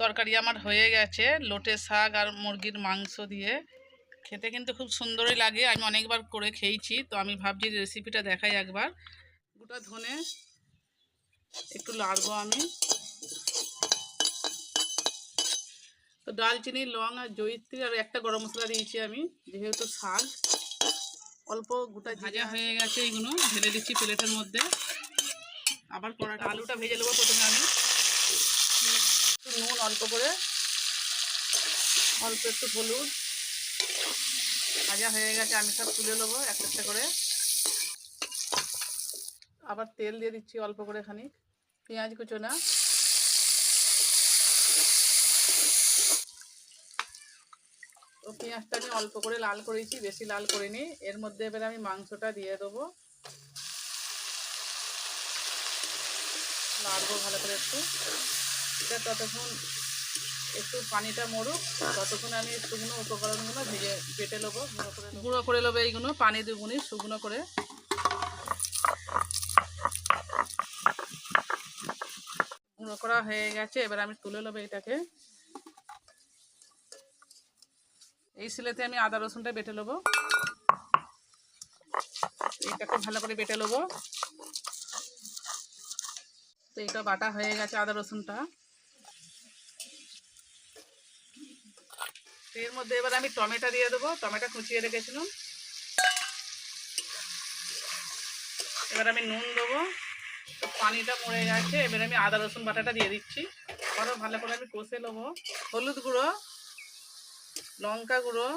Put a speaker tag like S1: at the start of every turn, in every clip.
S1: তরকারি আমার হয়ে গেছে লোটে শাক আর মুরগির মাংস দিয়ে। খেতে কিন্তু খুব সুন্দরই লাগে, আমি অনেকবার করে খেয়েছি। তো আমি ভাবছি রেসিপিটা দেখাই একবার। গোটা ধনে একটু লাড়বো আমি। তো দালচিনি, লং আর জয়িত্রী আর একটা গরম মশলা দিয়েছি আমি, যেহেতু শাক। অল্প গোটা ভাজা হয়ে গেছে, এইগুলো ঢেলে দিচ্ছি প্লেটের মধ্যে। আবার কড়াটা আলুটা ভেজে নেবো প্রথমে আমি। একটু নুন অল্প করে, অল্প একটু হলুদ। ভাজা হয়ে গেছে, আমি সব তুলে নেবো একটা একটা করে। আবার তেল দিয়ে দিচ্ছি অল্প করে খানিক। পেঁয়াজ কুচোনা, তো পেঁয়াজটা আমি অল্প করে লাল করেছি, বেশি লাল করিনি। এর মধ্যে এবার আমি মাংসটা দিয়ে দেবো, নাড়বো ভালো করে একটু। এটা ততক্ষণ একটু পানিটা মরুক, ততক্ষণ আমি শুকনো উপকরণগুলো বেটে নেবো, গুঁড়ো করে নেবো। এইগুলো পানি দেবুনি, শুকনো করে। গুঁড়ো করা হয়ে গেছে, এবার আমি তুলে নেবো এটাকে। এই শিলেতে আমি আদা রসুনটা বেটে নেবো, এটাকে ভালো করে বেটে নেবো। তো এটা বাটা হয়ে গেছে আদা রসুনটা। এর মধ্যে এবার আমি টমেটো দিয়ে দেবো, টমেটো কুচিয়ে রেখেছিলাম। এবার আমি নুন দেবো, তো পানিটা মরে গেছে। এবার আমি আদা রসুন বাটাটা দিয়ে দিচ্ছি, আরও ভালো করে আমি কষে নেবো। হলুদ গুঁড়ো, লঙ্কা গুঁড়ো,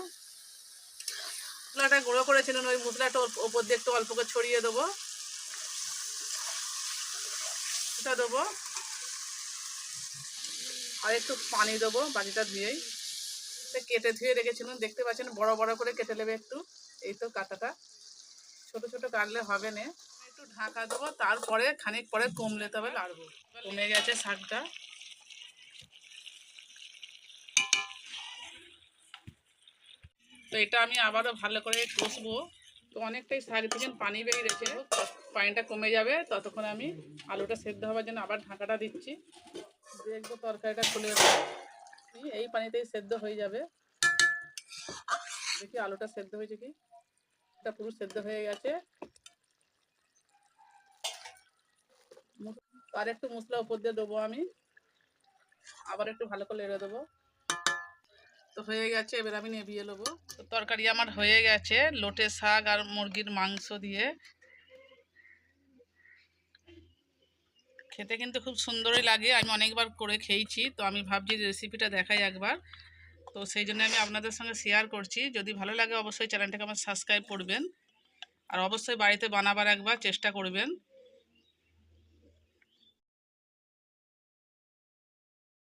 S1: মশলাটা গুঁড়ো করেছিলেন, ওই মশলাটা ওপর দিয়ে একটু অল্প করে ছড়িয়ে দেবো। এটা দেবো, আর একটু পানি দেবো বাটিটা ধুয়েই। কেটে ধুয়ে রেখেছিলাম, দেখতে পাচ্ছেন বড় বড় করে কেটে নেবে একটু। এই তো কাটাটা, ছোট ছোট কাটলে হবে না। একটু ঢাকা দেবো, তারপরে খানিক পরে কমলে তবে লাড়বো। কমে গেছে শাকটা। তো এটা আমি আবারও ভালো করে কষবো। তো অনেকটাই শাক থেকে পানি বেরিয়েছে, পানিটা কমে যাবে, ততক্ষণ আমি আলুটা সেদ্ধ হওয়ার জন্য আবার ঢাকাটা দিচ্ছি। দেখবো তরকারিটা খুলে এই পানিতেই সেদ্ধ হয়ে যাবে। দেখি আলুটা সেদ্ধ হয়েছে কি, এটা পুরো সেদ্ধ হয়ে গেছে। আর একটু মশলা উপর দিয়ে দেবো আমি, আবার একটু ভালো করে লেড়ে দেবো। তো হয়ে গেছে, এবার আমি নেবিয়ে নেবো। তো তরকারি আমার হয়ে গেছে লোটে শাক আর মুরগির মাংস দিয়ে। খেতে কিন্তু খুব সুন্দরই লাগে, আমি অনেকবার করে খেয়েছি। তো আমি ভাবছি রেসিপিটা দেখাই একবার। তো সেই জন্য আমি আপনাদের সঙ্গে শেয়ার করছি। যদি ভালো লাগে অবশ্যই চ্যানেলটাকে আমার সাবস্ক্রাইব করবেন, আর অবশ্যই বাড়িতে বানাবার একবার চেষ্টা করবেন।